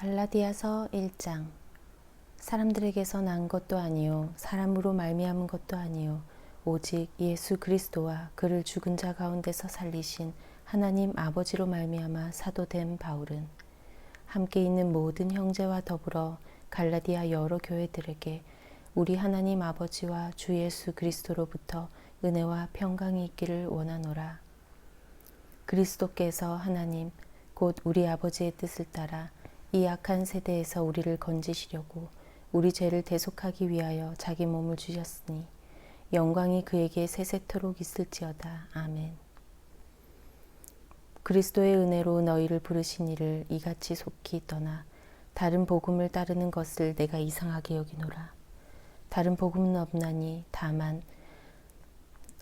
갈라디아서 1장. 사람들에게서 난 것도 아니요 사람으로 말미암은 것도 아니요 오직 예수 그리스도와 그를 죽은 자 가운데서 살리신 하나님 아버지로 말미암아 사도된 바울은 함께 있는 모든 형제와 더불어 갈라디아 여러 교회들에게 우리 하나님 아버지와 주 예수 그리스도로부터 은혜와 평강이 있기를 원하노라. 그리스도께서 하나님 곧 우리 아버지의 뜻을 따라 이 악한 세대에서 우리를 건지시려고 우리 죄를 대속하기 위하여 자기 몸을 주셨으니 영광이 그에게 세세토록 있을지어다. 아멘. 그리스도의 은혜로 너희를 부르신 이를 이같이 속히 떠나 다른 복음을 따르는 것을 내가 이상하게 여기노라. 다른 복음은 없나니 다만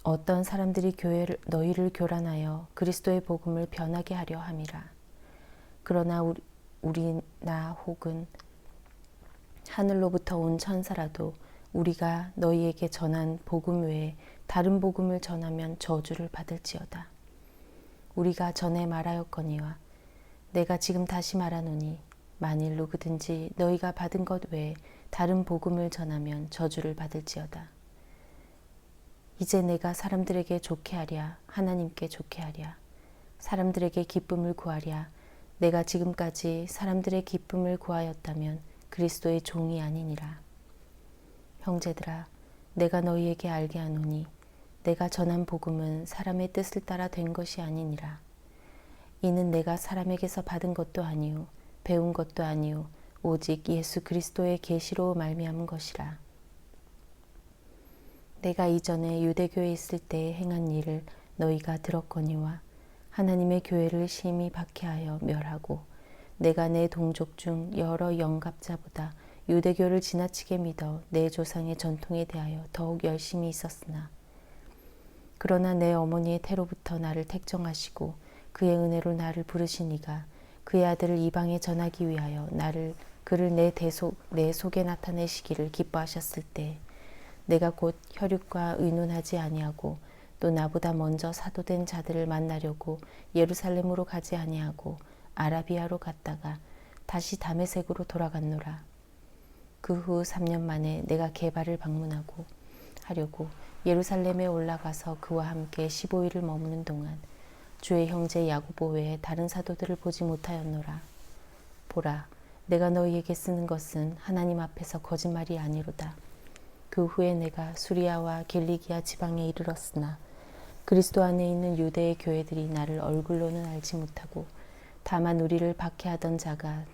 어떤 사람들이 너희를 교란하여 그리스도의 복음을 변하게 하려 함이라. 그러나 우리나 혹은 하늘로부터 온 천사라도 우리가 너희에게 전한 복음 외에 다른 복음을 전하면 저주를 받을지어다. 우리가 전에 말하였거니와 내가 지금 다시 말하노니 만일 누구든지 너희가 받은 것 외에 다른 복음을 전하면 저주를 받을지어다. 이제 내가 사람들에게 좋게 하랴 하나님께 좋게 하랴 사람들에게 기쁨을 구하랴 내가 지금까지 사람들의 기쁨을 구하였다면 그리스도의 종이 아니니라. 형제들아 내가 너희에게 알게 하노니 내가 전한 복음은 사람의 뜻을 따라 된 것이 아니니라. 이는 내가 사람에게서 받은 것도 아니요 배운 것도 아니요 오직 예수 그리스도의 계시로 말미암은 것이라. 내가 이전에 유대교에 있을 때 행한 일을 너희가 들었거니와 하나님의 교회를 심히 박해하여 멸하고 내가 내 동족 중 여러 영갑자보다 유대교를 지나치게 믿어 내 조상의 전통에 대하여 더욱 열심히 있었으나 그러나 내 어머니의 태로부터 나를 택정하시고 그의 은혜로 나를 부르신 이가 그의 아들을 이방에 전하기 위하여 그를 내 속에 나타내시기를 기뻐하셨을 때 내가 곧 혈육과 의논하지 아니하고 또 나보다 먼저 사도된 자들을 만나려고 예루살렘으로 가지 아니하고 아라비아로 갔다가 다시 다메섹으로 돌아갔노라. 그 후 3년 만에 내가 게바를 방문하려고 예루살렘에 올라가서 그와 함께 15일을 머무는 동안 주의 형제 야고보 외에 다른 사도들을 보지 못하였노라. 보라, 내가 너희에게 쓰는 것은 하나님 앞에서 거짓말이 아니로다. 그 후에 내가 수리아와 길리기아 지방에 이르렀으나 그리스도 안에 있는 유대의 교회들이 나를 얼굴로는 알지 못하고 다만 우리를 박해하던 자가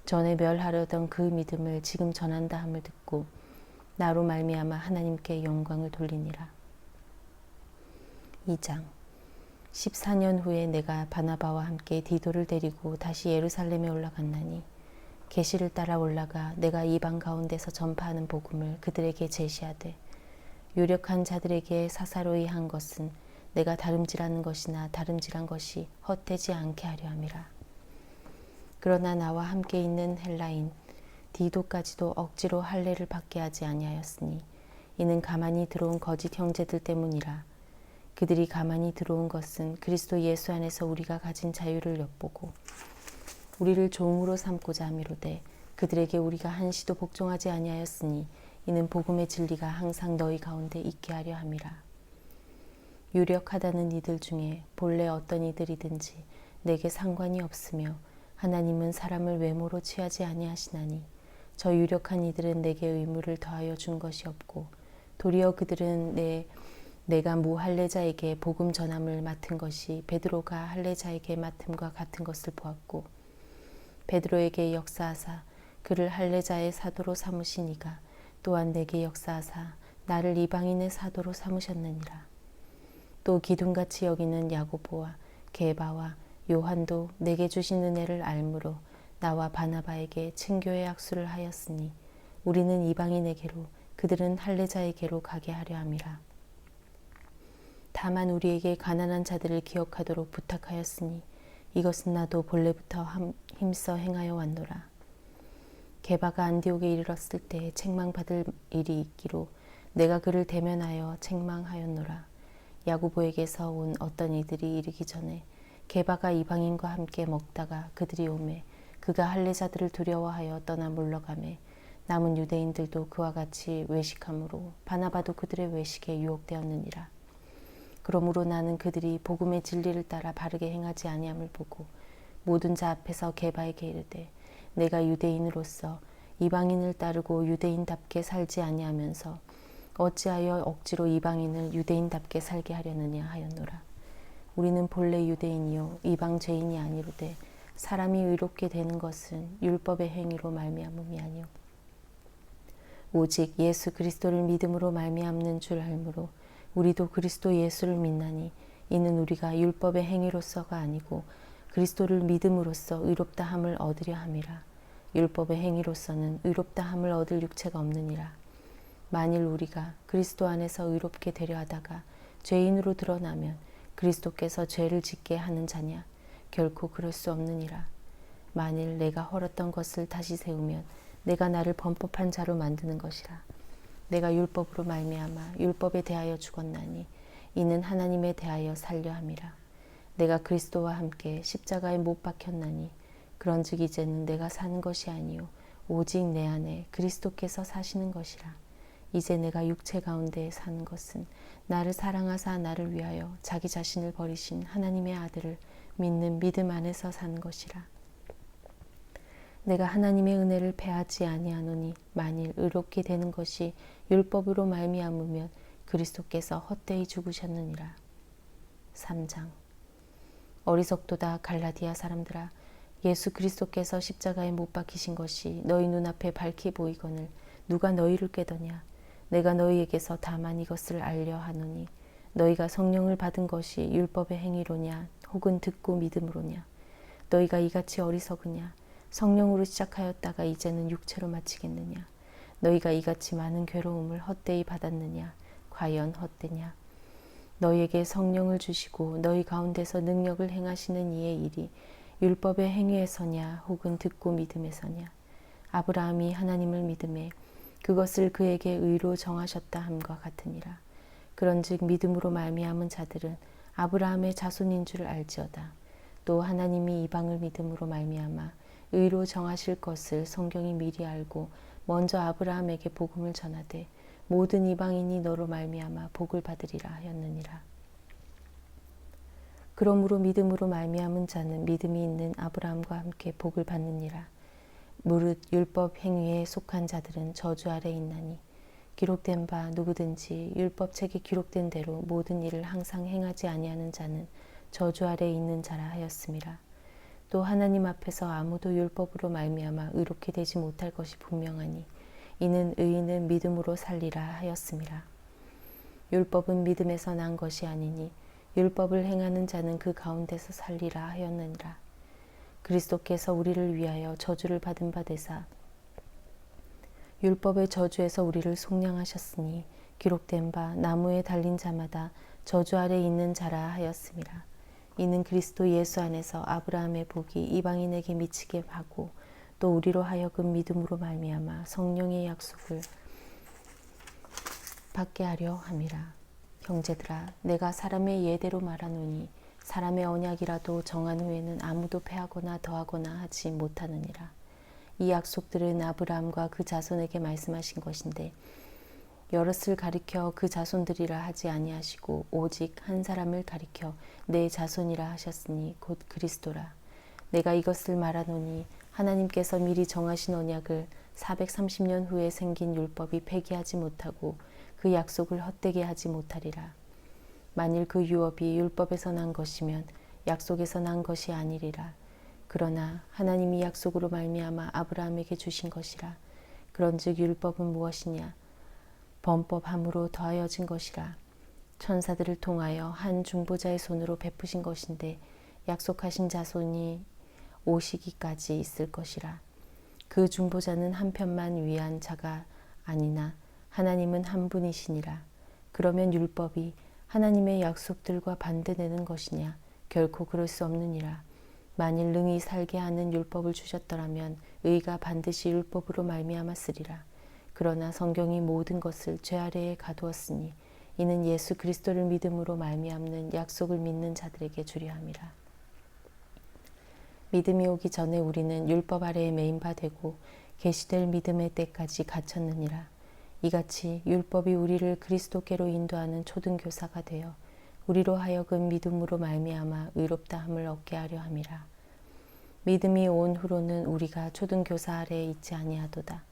전에 멸하려던 그 믿음을 지금 전한다 함을 듣고 나로 말미암아 하나님께 영광을 돌리니라. 2장. 14년 후에 내가 바나바와 함께 디도를 데리고 다시 예루살렘에 올라갔나니 계시를 따라 올라가 내가 이방 가운데서 전파하는 복음을 그들에게 제시하되 유력한 자들에게 사사로이 한 것은 내가 다름질하는 것이나 다름질한 것이 헛되지 않게 하려 함이라. 그러나 나와 함께 있는 헬라인 디도까지도 억지로 할례를 받게 하지 아니하였으니 이는 가만히 들어온 거짓 형제들 때문이라. 그들이 가만히 들어온 것은 그리스도 예수 안에서 우리가 가진 자유를 엿보고 우리를 종으로 삼고자 함이로되 그들에게 우리가 한시도 복종하지 아니하였으니 이는 복음의 진리가 항상 너희 가운데 있게 하려 함이라. 유력하다는 이들 중에 본래 어떤 이들이든지 내게 상관이 없으며 하나님은 사람을 외모로 취하지 아니하시나니 저 유력한 이들은 내게 의무를 더하여 준 것이 없고 도리어 그들은 내가 무할례자에게 복음 전함을 맡은 것이 베드로가 할례자에게 맡음과 같은 것을 보았고 베드로에게 역사하사 그를 할례자의 사도로 삼으시니가 또한 내게 역사하사 나를 이방인의 사도로 삼으셨느니라. 또 기둥같이 여기는 야고보와 게바와 요한도 내게 주신 은혜를 알므로 나와 바나바에게 친교의 악수를 하였으니 우리는 이방인에게로 그들은 할례자에게로 가게 하려 함이라. 다만 우리에게 가난한 자들을 기억하도록 부탁하였으니 이것은 나도 본래부터 힘써 행하여 왔노라. 게바가 안디옥에 이르렀을 때 책망받을 일이 있기로 내가 그를 대면하여 책망하였노라. 야고보에게서 온 어떤 이들이 이르기 전에 게바가 이방인과 함께 먹다가 그들이 오매 그가 할례자들을 두려워하여 떠나 물러가매 남은 유대인들도 그와 같이 외식함으로 바나바도 그들의 외식에 유혹되었느니라. 그러므로 나는 그들이 복음의 진리를 따라 바르게 행하지 아니함을 보고 모든 자 앞에서 게바에게 이르되 내가 유대인으로서 이방인을 따르고 유대인답게 살지 아니하면서 어찌하여 억지로 이방인을 유대인답게 살게 하려느냐 하였노라. 우리는 본래 유대인이요 이방 죄인이 아니로되 사람이 의롭게 되는 것은 율법의 행위로 말미암음이 아니요 오직 예수 그리스도를 믿음으로 말미암는 줄 알므로 우리도 그리스도 예수를 믿나니 이는 우리가 율법의 행위로서가 아니고 그리스도를 믿음으로써 의롭다 함을 얻으려 함이라. 율법의 행위로서는 의롭다 함을 얻을 육체가 없느니라. 만일 우리가 그리스도 안에서 의롭게 되려 하다가 죄인으로 드러나면 그리스도께서 죄를 짓게 하는 자냐? 결코 그럴 수 없느니라. 만일 내가 헐었던 것을 다시 세우면 내가 나를 범법한 자로 만드는 것이라. 내가 율법으로 말미암아 율법에 대하여 죽었나니 이는 하나님에 대하여 살려 함이라. 내가 그리스도와 함께 십자가에 못 박혔나니 그런즉 이제는 내가 사는 것이 아니요 오직 내 안에 그리스도께서 사시는 것이라. 이제 내가 육체 가운데 사는 것은 나를 사랑하사 나를 위하여 자기 자신을 버리신 하나님의 아들을 믿는 믿음 안에서 사는 것이라. 내가 하나님의 은혜를 패하지 아니하노니 만일 의롭게 되는 것이 율법으로 말미암으면 그리스도께서 헛되이 죽으셨느니라. 3장. 어리석도다 갈라디아 사람들아, 예수 그리스도께서 십자가에 못 박히신 것이 너희 눈앞에 밝히 보이거늘 누가 너희를 꾀더냐. 내가 너희에게서 다만 이것을 알려 하노니 너희가 성령을 받은 것이 율법의 행위로냐 혹은 듣고 믿음으로냐. 너희가 이같이 어리석으냐. 성령으로 시작하였다가 이제는 육체로 마치겠느냐. 너희가 이같이 많은 괴로움을 헛되이 받았느냐. 과연 헛되냐. 너희에게 성령을 주시고 너희 가운데서 능력을 행하시는 이의 일이 율법의 행위에서냐 혹은 듣고 믿음에서냐. 아브라함이 하나님을 믿음에 그것을 그에게 의로 정하셨다 함과 같으니라. 그런즉 믿음으로 말미암은 자들은 아브라함의 자손인 줄 알지어다. 또 하나님이 이방을 믿음으로 말미암아 의로 정하실 것을 성경이 미리 알고 먼저 아브라함에게 복음을 전하되 모든 이방인이 너로 말미암아 복을 받으리라 하였느니라. 그러므로 믿음으로 말미암은 자는 믿음이 있는 아브라함과 함께 복을 받느니라. 무릇 율법 행위에 속한 자들은 저주 아래 있나니 기록된 바 누구든지 율법책에 기록된 대로 모든 일을 항상 행하지 아니하는 자는 저주 아래 있는 자라 하였음이라. 또 하나님 앞에서 아무도 율법으로 말미암아 의롭게 되지 못할 것이 분명하니 이는 의인은 믿음으로 살리라 하였음이라. 율법은 믿음에서 난 것이 아니니 율법을 행하는 자는 그 가운데서 살리라 하였느니라. 그리스도께서 우리를 위하여 저주를 받은 바 되사 율법의 저주에서 우리를 속량하셨으니 기록된 바 나무에 달린 자마다 저주 아래 있는 자라 하였음이라. 이는 그리스도 예수 안에서 아브라함의 복이 이방인에게 미치게 하고 또 우리로 하여금 믿음으로 말미암아 성령의 약속을 받게 하려 함이라. 형제들아, 내가 사람의 예대로 말하노니 사람의 언약이라도 정한 후에는 아무도 패하거나 더하거나 하지 못하느니라. 이 약속들은 아브라함과 그 자손에게 말씀하신 것인데 여럿을 가리켜 그 자손들이라 하지 아니하시고 오직 한 사람을 가리켜 내 자손이라 하셨으니 곧 그리스도라. 내가 이것을 말하노니 하나님께서 미리 정하신 언약을 430년 후에 생긴 율법이 폐기하지 못하고 그 약속을 헛되게 하지 못하리라. 만일 그 유업이 율법에서 난 것이면 약속에서 난 것이 아니리라. 그러나 하나님이 약속으로 말미암아 아브라함에게 주신 것이라. 그런즉 율법은 무엇이냐? 범법함으로 더하여진 것이라. 천사들을 통하여 한 중보자의 손으로 베푸신 것인데 약속하신 자손이 오시기까지 있을 것이라. 그 중보자는 한 편만 위한 자가 아니나 하나님은 한 분이시니라. 그러면 율법이 하나님의 약속들과 반대되는 것이냐? 결코 그럴 수 없느니라. 만일 능히 살게 하는 율법을 주셨더라면 의가 반드시 율법으로 말미암았으리라. 그러나 성경이 모든 것을 죄 아래에 가두었으니 이는 예수 그리스도를 믿음으로 말미암는 약속을 믿는 자들에게 주려 함이라. 믿음이 오기 전에 우리는 율법 아래에 매인 바 되고 계시될 믿음의 때까지 갇혔느니라. 이같이 율법이 우리를 그리스도께로 인도하는 초등교사가 되어 우리로 하여금 믿음으로 말미암아 의롭다함을 얻게 하려 함이라. 믿음이 온 후로는 우리가 초등교사 아래에 있지 아니하도다.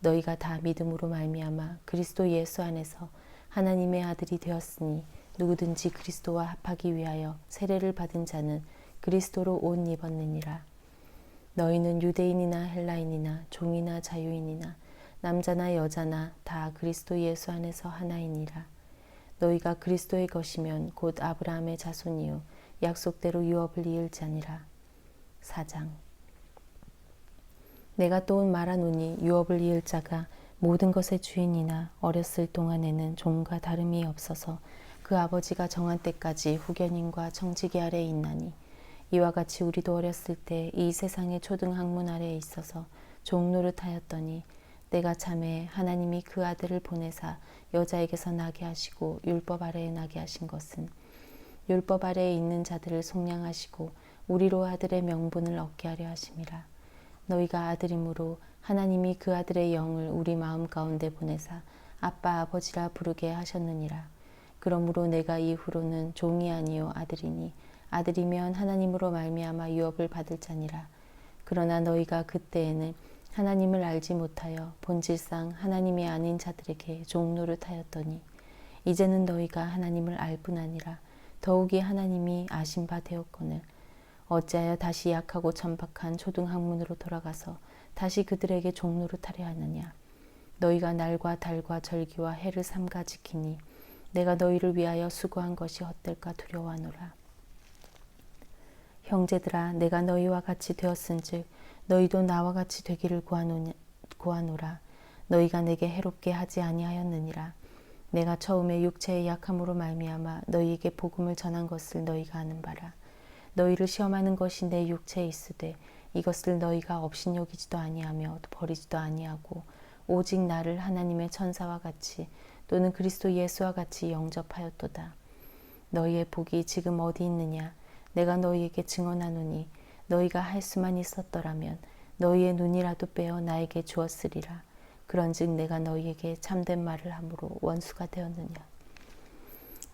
너희가 다 믿음으로 말미암아 그리스도 예수 안에서 하나님의 아들이 되었으니 누구든지 그리스도와 합하기 위하여 세례를 받은 자는 그리스도로 옷 입었느니라. 너희는 유대인이나 헬라인이나 종이나 자유인이나 남자나 여자나 다 그리스도 예수 안에서 하나이니라. 너희가 그리스도의 것이면 곧 아브라함의 자손이요 약속대로 유업을 이을 자니라. 4장. 내가 또 말하노니 유업을 이을 자가 모든 것의 주인이나 어렸을 동안에는 종과 다름이 없어서 그 아버지가 정한 때까지 후견인과 청지기 아래에 있나니 이와 같이 우리도 어렸을 때 이 세상의 초등학문 아래에 있어서 종 노릇하였더니 내가 참에 하나님이 그 아들을 보내사 여자에게서 나게 하시고 율법 아래에 나게 하신 것은 율법 아래에 있는 자들을 속량하시고 우리로 아들의 명분을 얻게 하려 하심이라. 너희가 아들이므로 하나님이 그 아들의 영을 우리 마음 가운데 보내사 아빠 아버지라 부르게 하셨느니라. 그러므로 내가 이후로는 종이 아니요 아들이니 아들이면 하나님으로 말미암아 유업을 받을 자니라. 그러나 너희가 그때에는 하나님을 알지 못하여 본질상 하나님이 아닌 자들에게 종 노릇하였더니 이제는 너희가 하나님을 알 뿐 아니라 더욱이 하나님이 아신 바 되었거늘 어찌하여 다시 약하고 천박한 초등학문으로 돌아가서 다시 그들에게 종 노릇하려 하느냐. 너희가 날과 달과 절기와 해를 삼가 지키니 내가 너희를 위하여 수고한 것이 헛될까 두려워하노라. 형제들아, 내가 너희와 같이 되었은즉 너희도 나와 같이 되기를 구하노라. 너희가 내게 해롭게 하지 아니하였느니라. 내가 처음에 육체의 약함으로 말미암아 너희에게 복음을 전한 것을 너희가 아는 바라. 너희를 시험하는 것이 내 육체에 있으되 이것을 너희가 업신여기지도 아니하며 버리지도 아니하고 오직 나를 하나님의 천사와 같이 또는 그리스도 예수와 같이 영접하였도다. 너희의 복이 지금 어디 있느냐? 내가 너희에게 증언하노니 너희가 할 수만 있었더라면 너희의 눈이라도 빼어 나에게 주었으리라. 그런즉 내가 너희에게 참된 말을 함으로 원수가 되었느냐.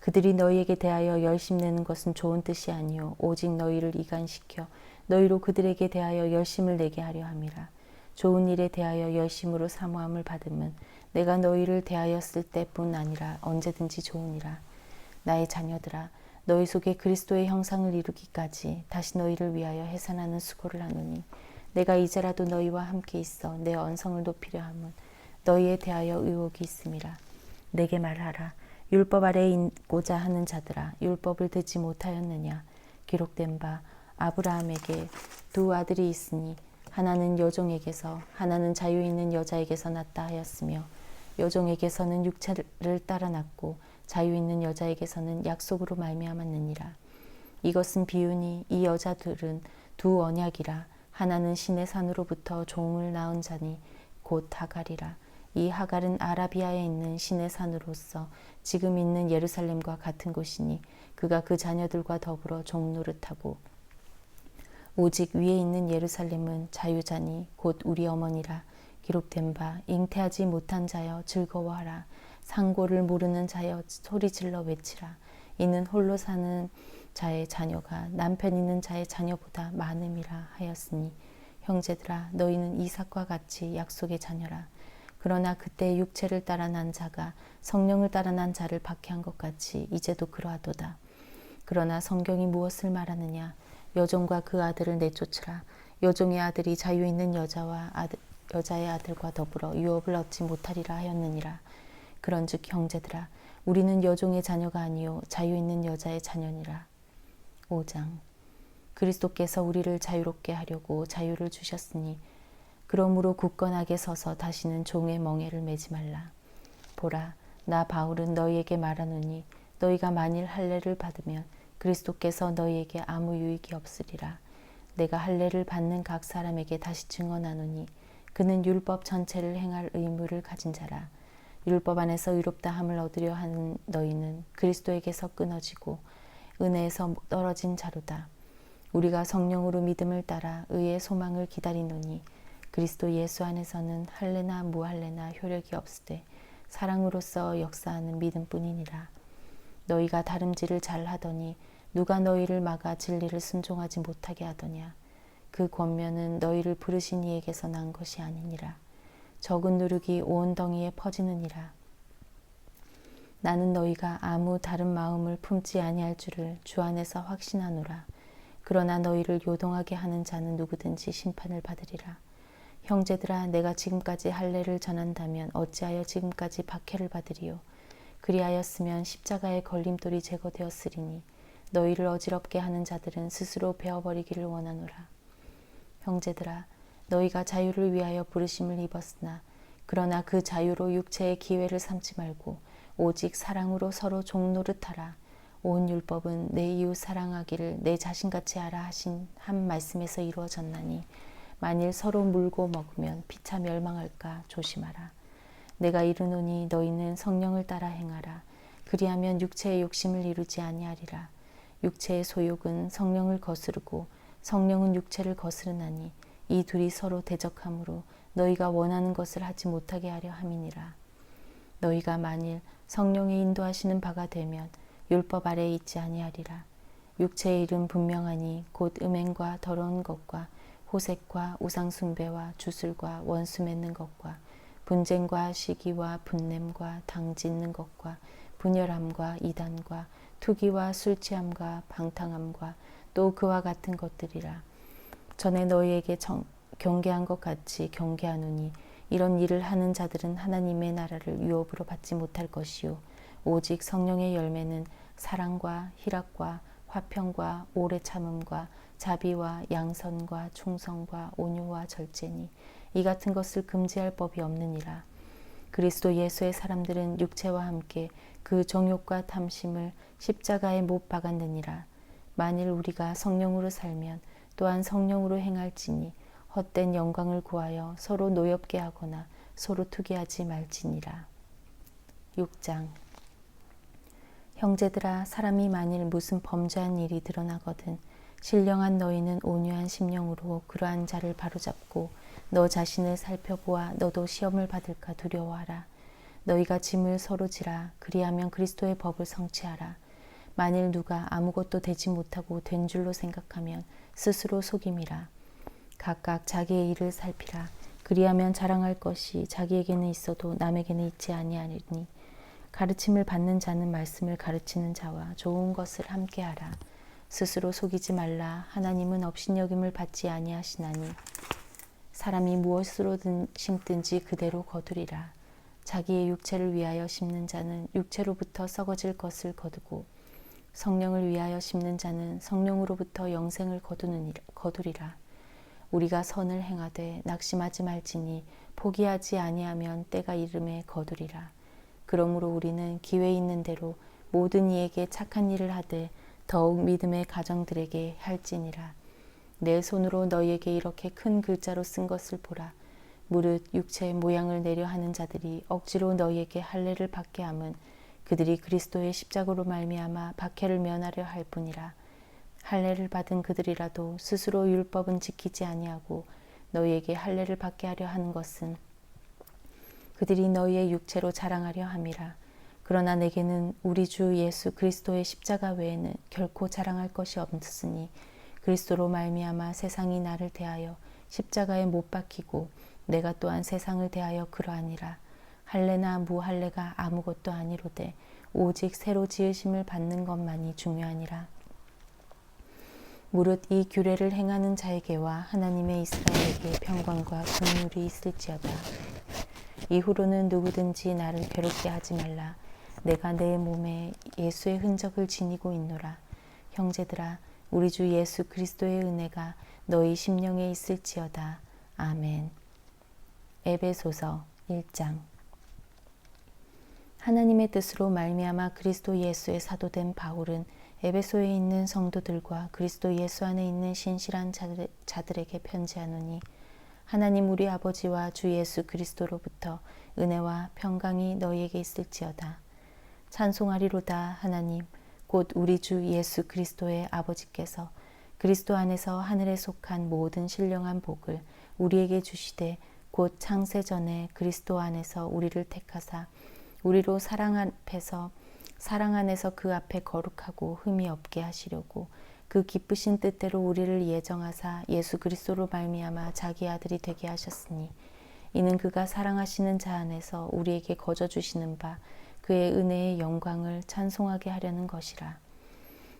그들이 너희에게 대하여 열심내는 것은 좋은 뜻이 아니요 오직 너희를 이간시켜 너희로 그들에게 대하여 열심을 내게 하려 함이라. 좋은 일에 대하여 열심으로 사모함을 받으면 내가 너희를 대하였을 때뿐 아니라 언제든지 좋으니라. 나의 자녀들아, 너희 속에 그리스도의 형상을 이루기까지 다시 너희를 위하여 해산하는 수고를 하노니 내가 이제라도 너희와 함께 있어 내 언성을 높이려 함은 너희에 대하여 의혹이 있음이라. 내게 말하라. 율법 아래에 있고자 하는 자들아, 율법을 듣지 못하였느냐. 기록된 바 아브라함에게 두 아들이 있으니 하나는 여종에게서 하나는 자유 있는 여자에게서 났다 하였으며 여종에게서는 육체를 따라 났고 자유 있는 여자에게서는 약속으로 말미암았느니라. 이것은 비유니 이 여자들은 두 언약이라. 하나는 신의 산으로부터 종을 낳은 자니 곧 하갈이라. 이 하갈은 아라비아에 있는 신의 산으로서 지금 있는 예루살렘과 같은 곳이니 그가 그 자녀들과 더불어 종 노릇하고 오직 위에 있는 예루살렘은 자유자니 곧 우리 어머니라. 기록된 바 잉태하지 못한 자여 즐거워하라. 상고를 모르는 자여 소리질러 외치라. 이는 홀로 사는 자의 자녀가 남편 있는 자의 자녀보다 많음이라 하였으니 형제들아, 너희는 이삭과 같이 약속의 자녀라. 그러나 그때 육체를 따라 난 자가 성령을 따라 난 자를 박해한 것 같이 이제도 그러하도다. 그러나 성경이 무엇을 말하느냐. 여종과 그 아들을 내쫓으라. 여종의 아들이 자유 있는 여자의 아들과 더불어 유업을 얻지 못하리라 하였느니라. 그런즉 형제들아, 우리는 여종의 자녀가 아니요 자유 있는 여자의 자녀니라. 5장. 그리스도께서 우리를 자유롭게 하려고 자유를 주셨으니 그러므로 굳건하게 서서 다시는 종의 멍에를 매지 말라. 보라, 나 바울은 너희에게 말하노니 너희가 만일 할례를 받으면 그리스도께서 너희에게 아무 유익이 없으리라. 내가 할례를 받는 각 사람에게 다시 증언하노니 그는 율법 전체를 행할 의무를 가진 자라. 율법 안에서 의롭다 함을 얻으려 하는 너희는 그리스도에게서 끊어지고 은혜에서 떨어진 자로다. 우리가 성령으로 믿음을 따라 의의 소망을 기다리노니 그리스도 예수 안에서는 할례나 무할례나 효력이 없으되 사랑으로서 역사하는 믿음뿐이니라. 너희가 다름질을 잘하더니 누가 너희를 막아 진리를 순종하지 못하게 하더냐. 그 권면은 너희를 부르신 이에게서 난 것이 아니니라. 적은 누룩이 온 덩이에 퍼지느니라. 나는 너희가 아무 다른 마음을 품지 아니할 줄을 주 안에서 확신하노라. 그러나 너희를 요동하게 하는 자는 누구든지 심판을 받으리라. 형제들아, 내가 지금까지 할례를 전한다면 어찌하여 지금까지 박해를 받으리요. 그리하였으면 십자가의 걸림돌이 제거되었으리니 너희를 어지럽게 하는 자들은 스스로 베어버리기를 원하노라. 형제들아, 너희가 자유를 위하여 부르심을 입었으나 그러나 그 자유로 육체의 기회를 삼지 말고 오직 사랑으로 서로 종노릇하라. 온 율법은 내 이웃 사랑하기를 내 자신같이 하라 하신 한 말씀에서 이루어졌나니 만일 서로 물고 먹으면 피차 멸망할까 조심하라. 내가 이르노니 너희는 성령을 따라 행하라. 그리하면 육체의 욕심을 이루지 아니하리라. 육체의 소욕은 성령을 거스르고 성령은 육체를 거스르나니 이 둘이 서로 대적하므로 너희가 원하는 것을 하지 못하게 하려 함이니라. 너희가 만일 성령의 인도하시는 바가 되면 율법 아래에 있지 아니하리라. 육체의 일은 분명하니 곧 음행과 더러운 것과 호색과 우상숭배와 주술과 원수 맺는 것과 분쟁과 시기와 분냄과 당짓는 것과 분열함과 이단과 투기와 술취함과 방탕함과 또 그와 같은 것들이라. 전에 너희에게 경계한 것 같이 경계하노니 이런 일을 하는 자들은 하나님의 나라를 유업으로 받지 못할 것이요 오직 성령의 열매는 사랑과 희락과 화평과 오래 참음과 자비와 양선과 충성과 온유와 절제니 이 같은 것을 금지할 법이 없느니라. 그리스도 예수의 사람들은 육체와 함께 그 정욕과 탐심을 십자가에 못 박았느니라. 만일 우리가 성령으로 살면 또한 성령으로 행할지니 헛된 영광을 구하여 서로 노엽게 하거나 서로 투기하지 말지니라. 6장. 형제들아, 사람이 만일 무슨 범죄한 일이 드러나거든 신령한 너희는 온유한 심령으로 그러한 자를 바로잡고 너 자신을 살펴보아 너도 시험을 받을까 두려워하라. 너희가 짐을 서로 지라. 그리하면 그리스도의 법을 성취하라. 만일 누가 아무것도 되지 못하고 된 줄로 생각하면 스스로 속임이라. 각각 자기의 일을 살피라. 그리하면 자랑할 것이 자기에게는 있어도 남에게는 있지 아니하리니 가르침을 받는 자는 말씀을 가르치는 자와 좋은 것을 함께하라. 스스로 속이지 말라. 하나님은 업신여김을 받지 아니하시나니 사람이 무엇으로 심든지 그대로 거두리라. 자기의 육체를 위하여 심는 자는 육체로부터 썩어질 것을 거두고 성령을 위하여 심는 자는 성령으로부터 영생을 거두리라. 우리가 선을 행하되 낙심하지 말지니 포기하지 아니하면 때가 이름에 거두리라. 그러므로 우리는 기회 있는 대로 모든 이에게 착한 일을 하되 더욱 믿음의 가정들에게 할지니라. 내 손으로 너희에게 이렇게 큰 글자로 쓴 것을 보라. 무릇 육체의 모양을 내려 하는 자들이 억지로 너희에게 할례를 받게 함은 그들이 그리스도의 십자가로 말미암아 박해를 면하려 할 뿐이라. 할례를 받은 그들이라도 스스로 율법은 지키지 아니하고 너희에게 할례를 받게 하려 하는 것은 그들이 너희의 육체로 자랑하려 함이라. 그러나 내게는 우리 주 예수 그리스도의 십자가 외에는 결코 자랑할 것이 없으니 그리스도로 말미암아 세상이 나를 대하여 십자가에 못 박히고 내가 또한 세상을 대하여 그러하니라. 할례나 무할례가 아무것도 아니로되 오직 새로 지으심을 받는 것만이 중요하니라. 무릇 이 규례를 행하는 자에게와 하나님의 이스라엘에게 평강과 긍휼이 있을지어다. 이후로는 누구든지 나를 괴롭게 하지 말라. 내가 내 몸에 예수의 흔적을 지니고 있노라. 형제들아, 우리 주 예수 그리스도의 은혜가 너희 심령에 있을지어다. 아멘. 에베소서 1장. 하나님의 뜻으로 말미암아 그리스도 예수의 사도된 바울은 에베소에 있는 성도들과 그리스도 예수 안에 있는 신실한 자들에게 편지하노니 하나님 우리 아버지와 주 예수 그리스도로부터 은혜와 평강이 너희에게 있을지어다. 찬송하리로다. 하나님 곧 우리 주 예수 그리스도의 아버지께서 그리스도 안에서 하늘에 속한 모든 신령한 복을 우리에게 주시되 곧 창세 전에 그리스도 안에서 우리를 택하사 우리로 사랑 안에서 그 앞에 거룩하고 흠이 없게 하시려고 그 기쁘신 뜻대로 우리를 예정하사 예수 그리스도로 말미암아 자기 아들이 되게 하셨으니 이는 그가 사랑하시는 자 안에서 우리에게 거저 주시는 바 그의 은혜의 영광을 찬송하게 하려는 것이라.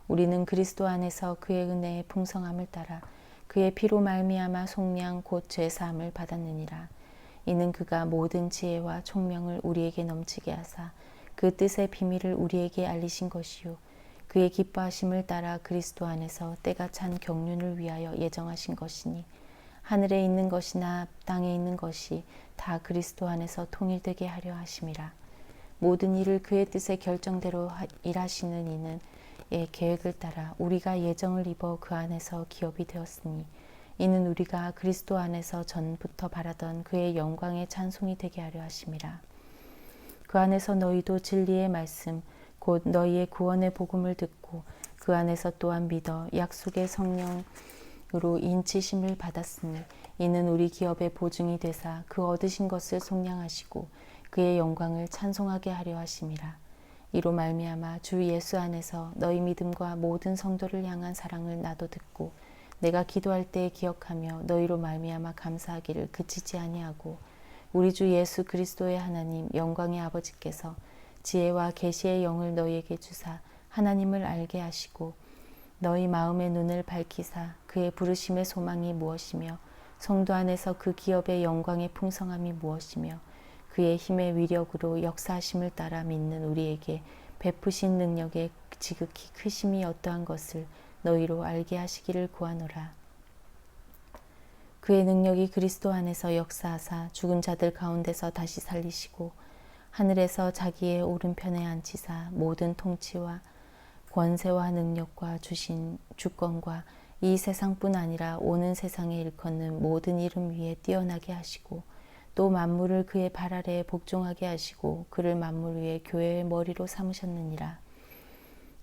우리는 그리스도 안에서 그의 은혜의 풍성함을 따라 그의 피로 말미암아 속량 곧 죄사함을 받았느니라. 이는 그가 모든 지혜와 총명을 우리에게 넘치게 하사 그 뜻의 비밀을 우리에게 알리신 것이요 그의 기뻐하심을 따라 그리스도 안에서 때가 찬 경륜을 위하여 예정하신 것이니 하늘에 있는 것이나 땅에 있는 것이 다 그리스도 안에서 통일되게 하려 하심이라. 모든 일을 그의 뜻의 결정대로 일하시는 이는 계획을 따라 우리가 예정을 입어 그 안에서 기업이 되었으니 이는 우리가 그리스도 안에서 전부터 바라던 그의 영광의 찬송이 되게 하려 하심이라. 그 안에서 너희도 진리의 말씀 곧 너희의 구원의 복음을 듣고 그 안에서 또한 믿어 약속의 성령으로 인치심을 받았으니 이는 우리 기업의 보증이 되사 그 얻으신 것을 속량하시고 그의 영광을 찬송하게 하려 하심이라. 이로 말미암아 주 예수 안에서 너희 믿음과 모든 성도를 향한 사랑을 나도 듣고 내가 기도할 때 기억하며 너희로 말미암아 감사하기를 그치지 아니하고 우리 주 예수 그리스도의 하나님 영광의 아버지께서 지혜와 계시의 영을 너희에게 주사 하나님을 알게 하시고 너희 마음의 눈을 밝히사 그의 부르심의 소망이 무엇이며 성도 안에서 그 기업의 영광의 풍성함이 무엇이며 그의 힘의 위력으로 역사하심을 따라 믿는 우리에게 베푸신 능력의 지극히 크심이 어떠한 것을 너희로 알게 하시기를 구하노라. 그의 능력이 그리스도 안에서 역사하사 죽은 자들 가운데서 다시 살리시고 하늘에서 자기의 오른편에 앉히사 모든 통치와 권세와 능력과 주신 주권과 이 세상뿐 아니라 오는 세상에 일컫는 모든 이름 위에 뛰어나게 하시고 또 만물을 그의 발 아래에 복종하게 하시고 그를 만물 위에 교회의 머리로 삼으셨느니라.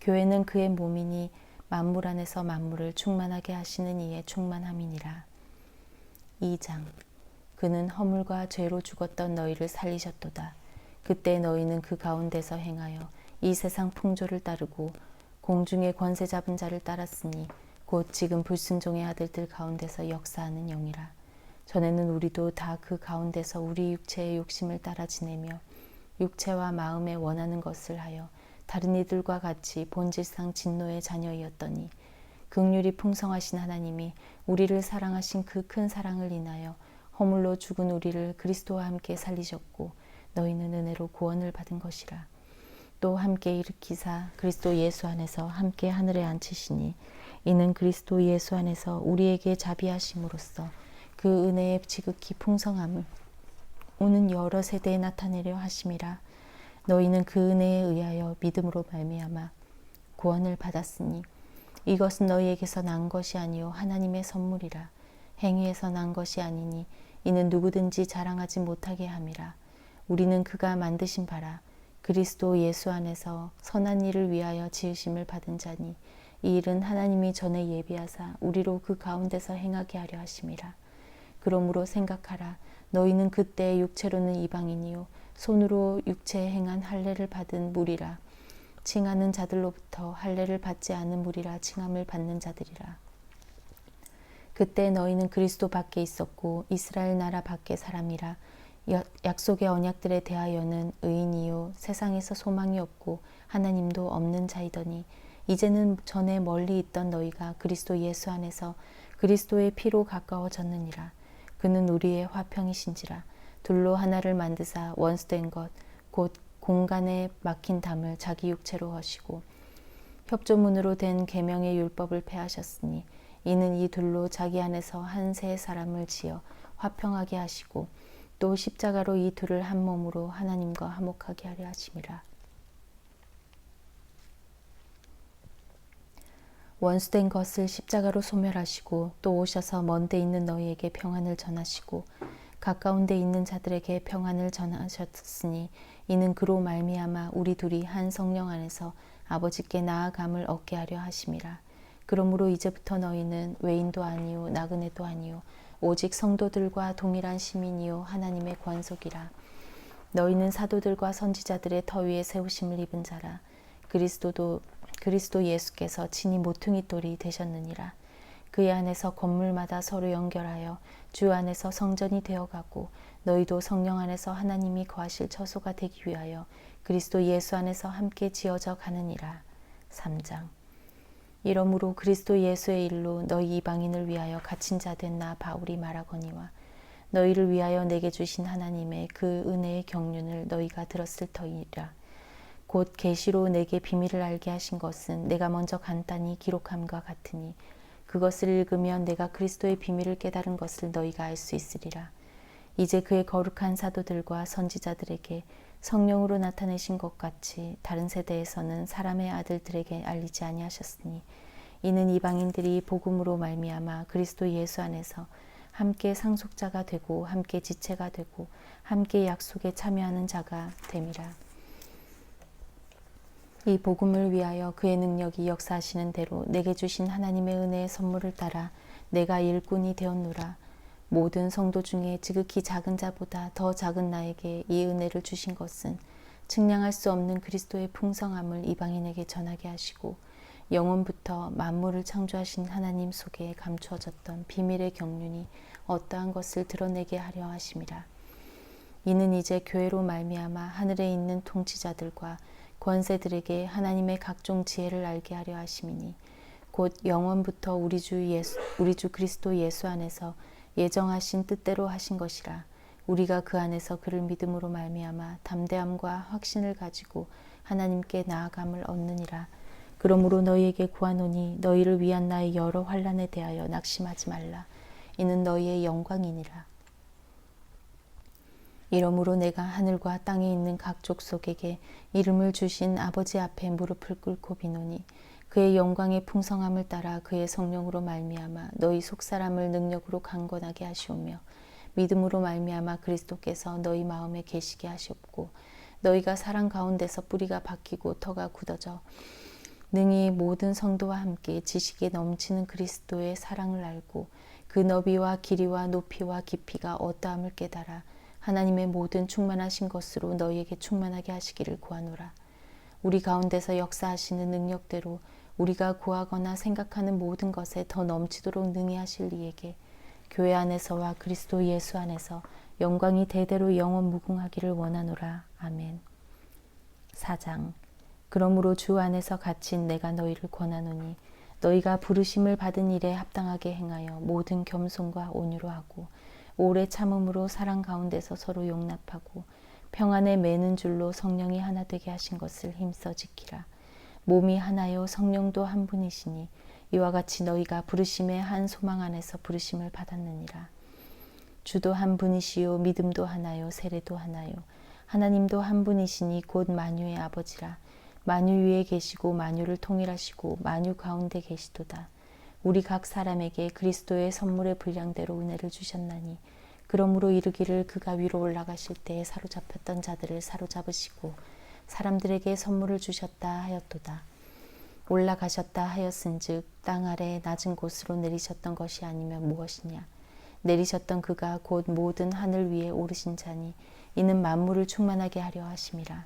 교회는 그의 몸이니 만물 안에서 만물을 충만하게 하시는 이의 충만함이니라. 2장. 그는 허물과 죄로 죽었던 너희를 살리셨도다. 그때 너희는 그 가운데서 행하여 이 세상 풍조를 따르고 공중의 권세 잡은 자를 따랐으니 곧 지금 불순종의 아들들 가운데서 역사하는 영이라. 전에는 우리도 다 그 가운데서 우리 육체의 욕심을 따라 지내며 육체와 마음에 원하는 것을 하여 다른 이들과 같이 본질상 진노의 자녀이었더니 긍휼이 풍성하신 하나님이 우리를 사랑하신 그 큰 사랑을 인하여 허물로 죽은 우리를 그리스도와 함께 살리셨고 너희는 은혜로 구원을 받은 것이라. 또 함께 일으키사 그리스도 예수 안에서 함께 하늘에 앉히시니 이는 그리스도 예수 안에서 우리에게 자비하심으로써 그 은혜의 지극히 풍성함을 오는 여러 세대에 나타내려 하심이라. 너희는 그 은혜에 의하여 믿음으로 말미암아 구원을 받았으니 이것은 너희에게서 난 것이 아니요 하나님의 선물이라. 행위에서 난 것이 아니니 이는 누구든지 자랑하지 못하게 함이라. 우리는 그가 만드신 바라 그리스도 예수 안에서 선한 일을 위하여 지으심을 받은 자니 이 일은 하나님이 전에 예비하사 우리로 그 가운데서 행하게 하려 하심이라. 그러므로 생각하라. 너희는 그때 육체로는 이방인이요 손으로 육체에 행한 할례를 받은 무리라. 칭하는 자들로부터 할례를 받지 않은 무리라 칭함을 받는 자들이라. 그때 너희는 그리스도 밖에 있었고 이스라엘 나라 밖의 사람이라. 약속의 언약들에 대하여는 의인이요 세상에서 소망이 없고 하나님도 없는 자이더니 이제는 전에 멀리 있던 너희가 그리스도 예수 안에서 그리스도의 피로 가까워졌느니라. 그는 우리의 화평이신지라. 둘로 하나를 만드사 원수된 것 곧 공간에 막힌 담을 자기 육체로 하시고 협조문으로 된 계명의 율법을 폐하셨으니 이는 이 둘로 자기 안에서 한 세 사람을 지어 화평하게 하시고 또 십자가로 이 둘을 한 몸으로 하나님과 화목하게 하려 하심이라. 원수된 것을 십자가로 소멸하시고 또 오셔서 먼 데 있는 너희에게 평안을 전하시고 가까운 데 있는 자들에게 평안을 전하셨으니 이는 그로 말미암아 우리 둘이 한 성령 안에서 아버지께 나아감을 얻게 하려 하심이라. 그러므로 이제부터 너희는 외인도 아니요 나그네도 아니요 오직 성도들과 동일한 시민이요 하나님의 권속이라. 너희는 사도들과 선지자들의 터 위에 세우심을 입은 자라. 그리스도 예수께서 친히 모퉁이 돌이 되셨느니라. 그의 안에서 건물마다 서로 연결하여 주 안에서 성전이 되어가고 너희도 성령 안에서 하나님이 거하실 처소가 되기 위하여 그리스도 예수 안에서 함께 지어져 가느니라. 3장. 이러므로 그리스도 예수의 일로 너희 이방인을 위하여 갇힌 자 된 나 바울이 말하거니와 너희를 위하여 내게 주신 하나님의 그 은혜의 경륜을 너희가 들었을 터이라. 곧 계시로 내게 비밀을 알게 하신 것은 내가 먼저 간단히 기록함과 같으니 그것을 읽으면 내가 그리스도의 비밀을 깨달은 것을 너희가 알 수 있으리라. 이제 그의 거룩한 사도들과 선지자들에게 성령으로 나타내신 것 같이 다른 세대에서는 사람의 아들들에게 알리지 아니하셨으니 이는 이방인들이 복음으로 말미암아 그리스도 예수 안에서 함께 상속자가 되고 함께 지체가 되고 함께 약속에 참여하는 자가 됨이라. 이 복음을 위하여 그의 능력이 역사하시는 대로 내게 주신 하나님의 은혜의 선물을 따라 내가 일꾼이 되었노라. 모든 성도 중에 지극히 작은 자보다 더 작은 나에게 이 은혜를 주신 것은 측량할 수 없는 그리스도의 풍성함을 이방인에게 전하게 하시고 영원부터 만물을 창조하신 하나님 속에 감추어졌던 비밀의 경륜이 어떠한 것을 드러내게 하려 하심이라. 이는 이제 교회로 말미암아 하늘에 있는 통치자들과 권세들에게 하나님의 각종 지혜를 알게 하려 하심이니 곧 영원부터 우리 주 그리스도 예수 안에서 예정하신 뜻대로 하신 것이라. 우리가 그 안에서 그를 믿음으로 말미암아 담대함과 확신을 가지고 하나님께 나아감을 얻느니라. 그러므로 너희에게 구하노니 너희를 위한 나의 여러 환난에 대하여 낙심하지 말라. 이는 너희의 영광이니라. 이러므로 내가 하늘과 땅에 있는 각 족속에게 이름을 주신 아버지 앞에 무릎을 꿇고 비노니 그의 영광의 풍성함을 따라 그의 성령으로 말미암아 너희 속사람을 능력으로 강건하게 하시오며 믿음으로 말미암아 그리스도께서 너희 마음에 계시게 하시옵고 너희가 사랑 가운데서 뿌리가 박히고 터가 굳어져 능히 모든 성도와 함께 지식에 넘치는 그리스도의 사랑을 알고 그 너비와 길이와 높이와 깊이가 어떠함을 깨달아 하나님의 모든 충만하신 것으로 너희에게 충만하게 하시기를 구하노라. 우리 가운데서 역사하시는 능력대로 우리가 구하거나 생각하는 모든 것에 더 넘치도록 능히 하실 이에게 교회 안에서와 그리스도 예수 안에서 영광이 대대로 영원 무궁하기를 원하노라. 아멘. 4장. 그러므로 주 안에서 갇힌 내가 너희를 권하노니 너희가 부르심을 받은 일에 합당하게 행하여 모든 겸손과 온유로 하고 오래 참음으로 사랑 가운데서 서로 용납하고 평안에 매는 줄로 성령이 하나 되게 하신 것을 힘써 지키라. 몸이 하나요 성령도 한 분이시니 이와 같이 너희가 부르심의 한 소망 안에서 부르심을 받았느니라. 주도 한 분이시요 믿음도 하나요 세례도 하나요 하나님도 한 분이시니 곧 만유의 아버지라. 만유 위에 계시고 만유를 통일하시고 만유 가운데 계시도다. 우리 각 사람에게 그리스도의 선물의 분량대로 은혜를 주셨나니 그러므로 이르기를 그가 위로 올라가실 때에 사로잡혔던 자들을 사로잡으시고 사람들에게 선물을 주셨다 하였도다. 올라가셨다 하였은즉 땅 아래 낮은 곳으로 내리셨던 것이 아니면 무엇이냐. 내리셨던 그가 곧 모든 하늘 위에 오르신 자니 이는 만물을 충만하게 하려 하심이라.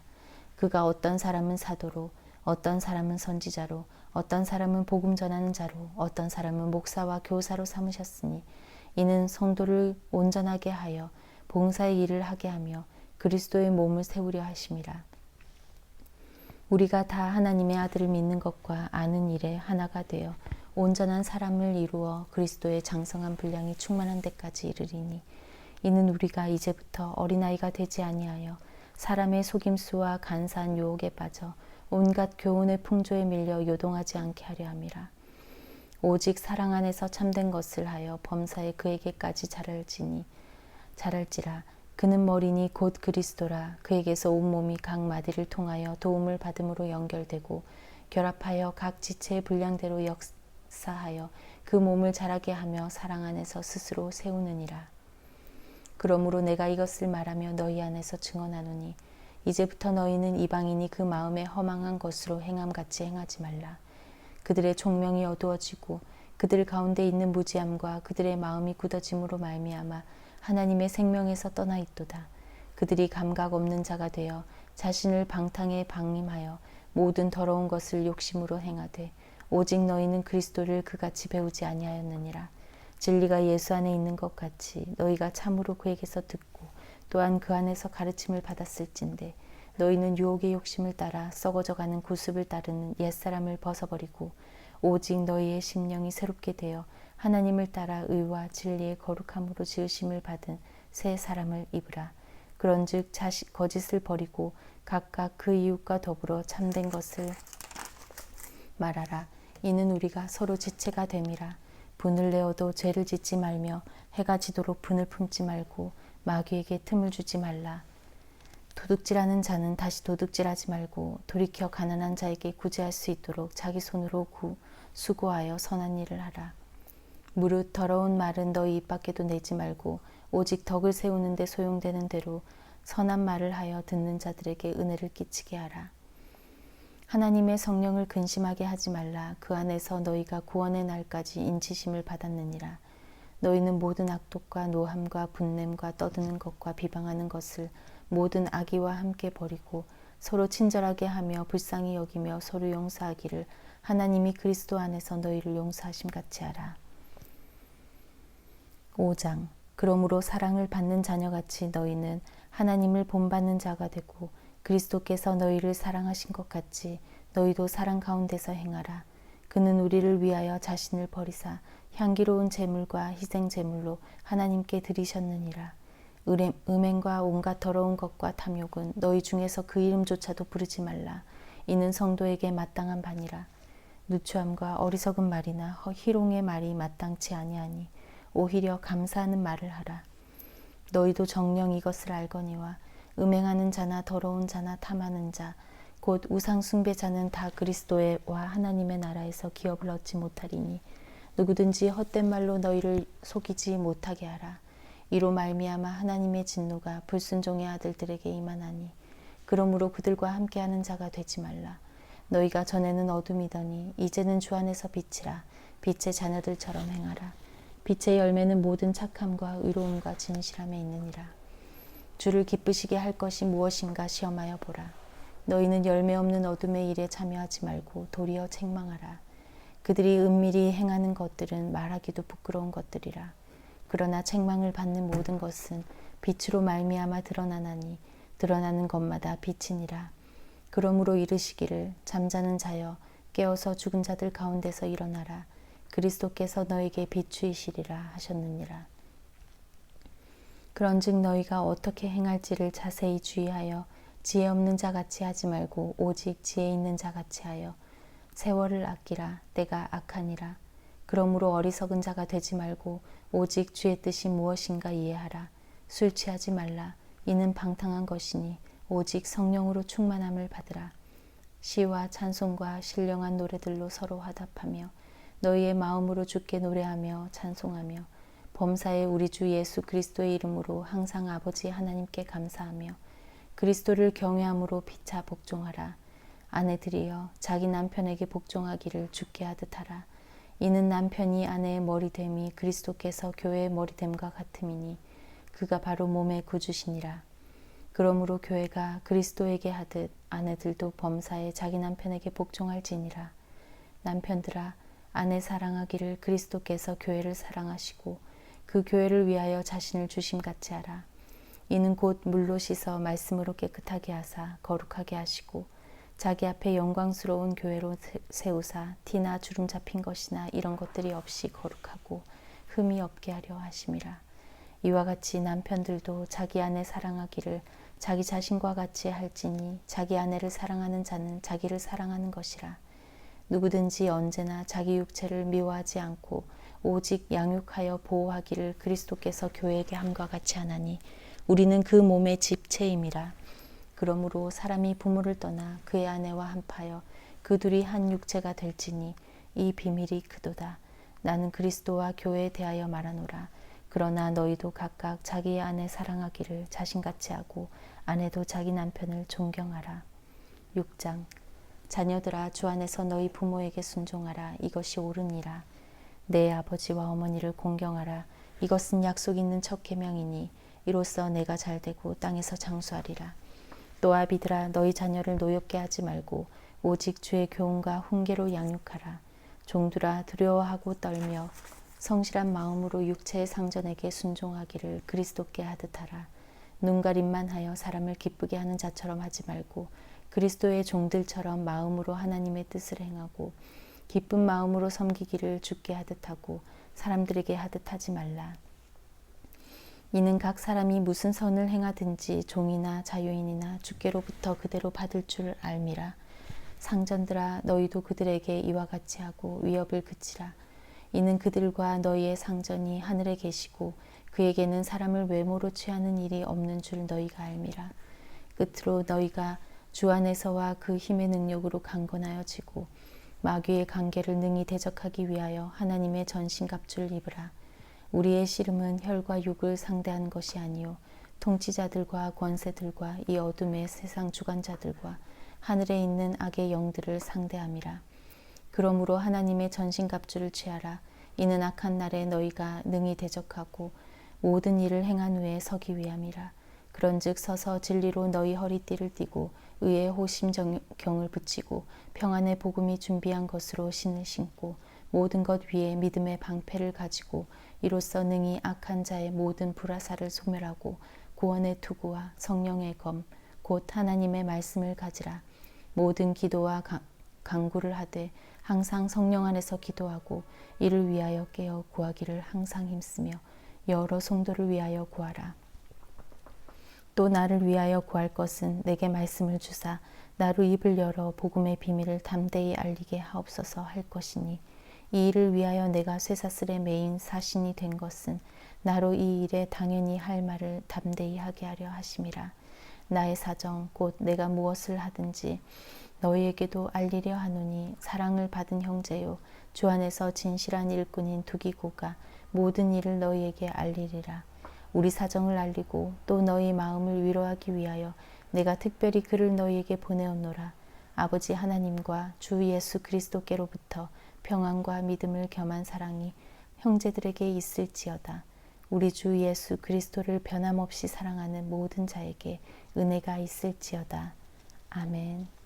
그가 어떤 사람은 사도로 어떤 사람은 선지자로 어떤 사람은 복음 전하는 자로 어떤 사람은 목사와 교사로 삼으셨으니 이는 성도를 온전하게 하여 봉사의 일을 하게 하며 그리스도의 몸을 세우려 하심이라. 우리가 다 하나님의 아들을 믿는 것과 아는 일에 하나가 되어 온전한 사람을 이루어 그리스도의 장성한 분량이 충만한 데까지 이르리니 이는 우리가 이제부터 어린아이가 되지 아니하여 사람의 속임수와 간사한 유혹에 빠져 온갖 교훈의 풍조에 밀려 요동하지 않게 하려 함이라. 오직 사랑 안에서 참된 것을 하여 범사에 그에게까지 자랄지라. 그는 머리니 곧 그리스도라. 그에게서 온몸이 각 마디를 통하여 도움을 받음으로 연결되고 결합하여 각 지체의 분량대로 역사하여 그 몸을 자라게 하며 사랑 안에서 스스로 세우느니라. 그러므로 내가 이것을 말하며 너희 안에서 증언하노니 이제부터 너희는 이방인이 그 마음에 허망한 것으로 행함같이 행하지 말라. 그들의 총명이 어두워지고 그들 가운데 있는 무지함과 그들의 마음이 굳어짐으로 말미암아 하나님의 생명에서 떠나 있도다. 그들이 감각 없는 자가 되어 자신을 방탕에 방임하여 모든 더러운 것을 욕심으로 행하되 오직 너희는 그리스도를 그같이 배우지 아니하였느니라. 진리가 예수 안에 있는 것 같이 너희가 참으로 그에게서 듣고 또한 그 안에서 가르침을 받았을진데 너희는 유혹의 욕심을 따라 썩어져가는 구습을 따르는 옛사람을 벗어버리고 오직 너희의 심령이 새롭게 되어 하나님을 따라 의와 진리의 거룩함으로 지으심을 받은 새 사람을 입으라. 그런즉 거짓을 버리고 각각 그 이웃과 더불어 참된 것을 말하라. 이는 우리가 서로 지체가 됨이라. 분을 내어도 죄를 짓지 말며 해가 지도록 분을 품지 말고 마귀에게 틈을 주지 말라. 도둑질하는 자는 다시 도둑질하지 말고 돌이켜 가난한 자에게 구제할 수 있도록 자기 손으로 수고하여 선한 일을 하라. 무릇 더러운 말은 너희 입 밖에도 내지 말고 오직 덕을 세우는 데 소용되는 대로 선한 말을 하여 듣는 자들에게 은혜를 끼치게 하라. 하나님의 성령을 근심하게 하지 말라. 그 안에서 너희가 구원의 날까지 인치심을 받았느니라. 너희는 모든 악독과 노함과 분냄과 떠드는 것과 비방하는 것을 모든 악의와 함께 버리고 서로 친절하게 하며 불쌍히 여기며 서로 용서하기를 하나님이 그리스도 안에서 너희를 용서하심 같이 하라. 5장. 그러므로 사랑을 받는 자녀같이 너희는 하나님을 본받는 자가 되고 그리스도께서 너희를 사랑하신 것 같이 너희도 사랑 가운데서 행하라. 그는 우리를 위하여 자신을 버리사 향기로운 제물과 희생 제물로 하나님께 드리셨느니라. 음행과 온갖 더러운 것과 탐욕은 너희 중에서 그 이름조차도 부르지 말라. 이는 성도에게 마땅한 바니라. 누추함과 어리석은 말이나 희롱의 말이 마땅치 아니하니 오히려 감사하는 말을 하라. 너희도 정녕 이것을 알거니와 음행하는 자나 더러운 자나 탐하는 자 곧 우상 숭배자는 다 그리스도와 하나님의 나라에서 기업을 얻지 못하리니 누구든지 헛된 말로 너희를 속이지 못하게 하라. 이로 말미암아 하나님의 진노가 불순종의 아들들에게 임하나니 그러므로 그들과 함께하는 자가 되지 말라. 너희가 전에는 어둠이더니 이제는 주 안에서 빛이라. 빛의 자녀들처럼 행하라. 빛의 열매는 모든 착함과 의로움과 진실함에 있느니라. 주를 기쁘시게 할 것이 무엇인가 시험하여 보라. 너희는 열매 없는 어둠의 일에 참여하지 말고 도리어 책망하라. 그들이 은밀히 행하는 것들은 말하기도 부끄러운 것들이라. 그러나 책망을 받는 모든 것은 빛으로 말미암아 드러나나니 드러나는 것마다 빛이니라. 그러므로 이르시기를 잠자는 자여 깨어서 죽은 자들 가운데서 일어나라. 그리스도께서 너에게 비추이시리라 하셨느니라. 그런즉 너희가 어떻게 행할지를 자세히 주의하여 지혜 없는 자같이 하지 말고 오직 지혜 있는 자같이 하여 세월을 아끼라. 때가 악하니라. 그러므로 어리석은 자가 되지 말고 오직 주의 뜻이 무엇인가 이해하라. 술 취하지 말라. 이는 방탕한 것이니 오직 성령으로 충만함을 받으라. 시와 찬송과 신령한 노래들로 서로 화답하며 너희의 마음으로 주께 노래하며 찬송하며 범사에 우리 주 예수 그리스도의 이름으로 항상 아버지 하나님께 감사하며 그리스도를 경외함으로 피차 복종하라. 아내들이여 자기 남편에게 복종하기를 주께 하듯 하라. 이는 남편이 아내의 머리됨이 그리스도께서 교회의 머리됨과 같음이니 그가 바로 몸의 구주시니라. 그러므로 교회가 그리스도에게 하듯 아내들도 범사에 자기 남편에게 복종할지니라. 남편들아 아내 사랑하기를 그리스도께서 교회를 사랑하시고 그 교회를 위하여 자신을 주심같이 하라. 이는 곧 물로 씻어 말씀으로 깨끗하게 하사 거룩하게 하시고 자기 앞에 영광스러운 교회로 세우사 티나 주름 잡힌 것이나 이런 것들이 없이 거룩하고 흠이 없게 하려 하심이라. 이와 같이 남편들도 자기 아내 사랑하기를 자기 자신과 같이 할지니 자기 아내를 사랑하는 자는 자기를 사랑하는 것이라. 누구든지 언제나 자기 육체를 미워하지 않고 오직 양육하여 보호하기를 그리스도께서 교회에게 함과 같이 하나니 우리는 그 몸의 집체임이라. 그러므로 사람이 부모를 떠나 그의 아내와 한파여 그 둘이 한 육체가 될지니 이 비밀이 크도다. 나는 그리스도와 교회에 대하여 말하노라. 그러나 너희도 각각 자기의 아내 사랑하기를 자신같이 하고 아내도 자기 남편을 존경하라. 6장. 자녀들아 주 안에서 너희 부모에게 순종하라. 이것이 옳으니라. 내 아버지와 어머니를 공경하라. 이것은 약속 있는 첫 계명이니 이로써 내가 잘되고 땅에서 장수하리라. 또 아비들아 너희 자녀를 노엽게 하지 말고 오직 주의 교훈과 훈계로 양육하라. 종들아 두려워하고 떨며 성실한 마음으로 육체의 상전에게 순종하기를 그리스도께 하듯 하라. 눈가림만 하여 사람을 기쁘게 하는 자처럼 하지 말고 그리스도의 종들처럼 마음으로 하나님의 뜻을 행하고 기쁜 마음으로 섬기기를 주께 하듯 하고 사람들에게 하듯 하지 말라. 이는 각 사람이 무슨 선을 행하든지 종이나 자유인이나 주께로부터 그대로 받을 줄 알미라. 상전들아 너희도 그들에게 이와 같이 하고 위협을 그치라. 이는 그들과 너희의 상전이 하늘에 계시고 그에게는 사람을 외모로 취하는 일이 없는 줄 너희가 알미라. 끝으로 너희가 주 안에서와 그 힘의 능력으로 강건하여지고 마귀의 관계를 능히 대적하기 위하여 하나님의 전신갑주를 입으라. 우리의 씨름은 혈과 육을 상대한 것이 아니요 통치자들과 권세들과 이 어둠의 세상 주관자들과 하늘에 있는 악의 영들을 상대함이라. 그러므로 하나님의 전신갑주를 취하라. 이는 악한 날에 너희가 능히 대적하고 모든 일을 행한 후에 서기 위함이라. 그런즉 서서 진리로 너희 허리띠를 띠고 의의 호심경을 붙이고 평안의 복음이 준비한 것으로 신을 신고 모든 것 위에 믿음의 방패를 가지고 이로써 능히 악한 자의 모든 불화살을 소멸하고 구원의 투구와 성령의 검 곧 하나님의 말씀을 가지라. 모든 기도와 간구를 하되 항상 성령 안에서 기도하고 이를 위하여 깨어 구하기를 항상 힘쓰며 여러 성도를 위하여 구하라. 또 나를 위하여 구할 것은 내게 말씀을 주사 나로 입을 열어 복음의 비밀을 담대히 알리게 하옵소서 할 것이니 이 일을 위하여 내가 쇠사슬에 매인 사신이 된 것은 나로 이 일에 당연히 할 말을 담대히 하게 하려 하심이라. 나의 사정 곧 내가 무엇을 하든지 너희에게도 알리려 하노니 사랑을 받은 형제요 주 안에서 진실한 일꾼인 두기고가 모든 일을 너희에게 알리리라. 우리 사정을 알리고 또 너희 마음을 위로하기 위하여 내가 특별히 그를 너희에게 보내었노라. 아버지 하나님과 주 예수 그리스도께로부터 평안과 믿음을 겸한 사랑이 형제들에게 있을지어다. 우리 주 예수 그리스도를 변함없이 사랑하는 모든 자에게 은혜가 있을지어다. 아멘.